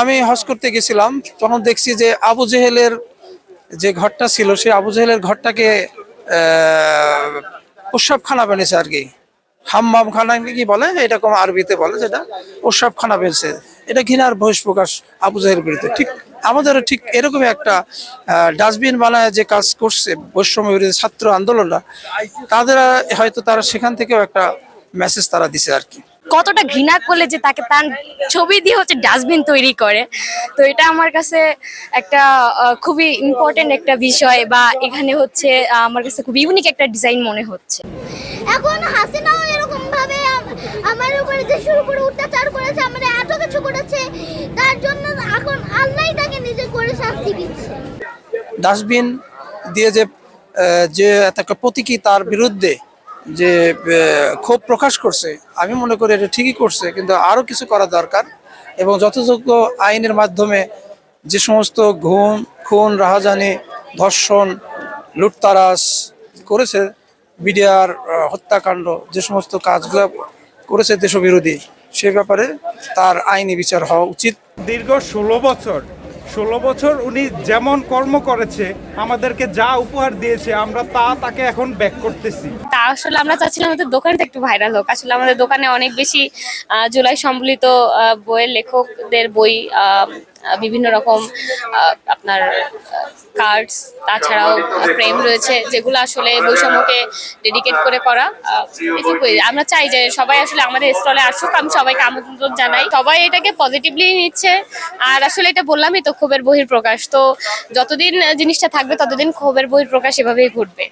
আমি হজ করতে গেছিলাম, তখন দেখছি যে আবু জেহেলের যে ঘরটা ছিল, সেই আবু জেহেলের ঘরটাকে প্রস্রাবখানা বানিয়েছে আর কি। হাম্মাম খানা কি বলে, এরকম আরবিতে বলে, যেটা প্রস্রাবখানা বানিয়েছে। এটা ঘৃণার বহিঃপ্রকাশ আবু জেহেলের বিরুদ্ধে। ঠিক আমাদেরও ঠিক এরকমই একটা ডাস্টবিন বানায় যে কাজ করছে বৈষম্য বিরোধী ছাত্র আন্দোলনরা, তাদের হয়তো তারা সেখান থেকেও একটা মেসেজ তারা দিছে আর কি। কতটা ঘৃণা করলে যে তাকে তার ছবি দিয়ে হচ্ছে ডাস্টবিন তৈরি করে। তো এটা আমার কাছে একটা খুবই ইম্পর্টেন্ট একটা বিষয়, বা এখানে হচ্ছে আমার কাছে খুব ইউনিক একটা ডিজাইন মনে হচ্ছে। এখন হাসিনাও এরকম ভাবে আমার উপরে দেশের উপরে অত্যাচার করেছে, আমাদের এত কিছু করেছে, তার জন্য এখন আল্লাহই তাকে নিজে করে শাস্তি দিচ্ছে। ডাস্টবিন দিয়ে যে যে একটা প্রতীকী তার বিরুদ্ধে যে ক্ষোভ প্রকাশ করছে, আমি মনে করি এটা ঠিকই করছে, কিন্তু আরও কিছু করা দরকার। এবং যথাযোগ্য আইনের মাধ্যমে যে সমস্ত খুন, রাহাজানি, ধর্ষণ, লুটতারাজ করেছে, বিডিআর হত্যাকাণ্ড, যে সমস্ত কাজগুলো করেছে দেশবিরোধী, সে ব্যাপারে তার আইনি বিচার হওয়া উচিত। দীর্ঘ 16 বছর উনি যেমন কর্ম করেছে, আমাদেরকে যা উপহার দিয়েছে, আমরা তাকে এখন ব্যাক করতেছি। তা আসলে আমরা চাচ্ছিলাম আমাদের দোকানটা একটু ভাইরাল হোক। আসলে আমাদের দোকানে অনেক বেশি জুলাই সম্বলিত বইয়ের লেখকদের বই, বিভিন্ন রকম আপনার কার্ডস, তাছাড়াও ফ্রেম রয়েছে, যেগুলো আসলে বৈষম্যকে ডেডিকেট করে করা। এটুকুই আমরা চাই যে সবাই আসলে আমাদের স্টলে আসুক। আমি সবাইকে আমন্ত্রণ জানাই, সবাই এটাকে পজিটিভলি নিচ্ছে। আর আসলে এটা বললামই তো, ক্ষোভের বহিঃপ্রকাশ। তো যতদিন জিনিসটা থাকবে ততদিন ক্ষোভের বহিঃপ্রকাশ এভাবেই ঘটবে।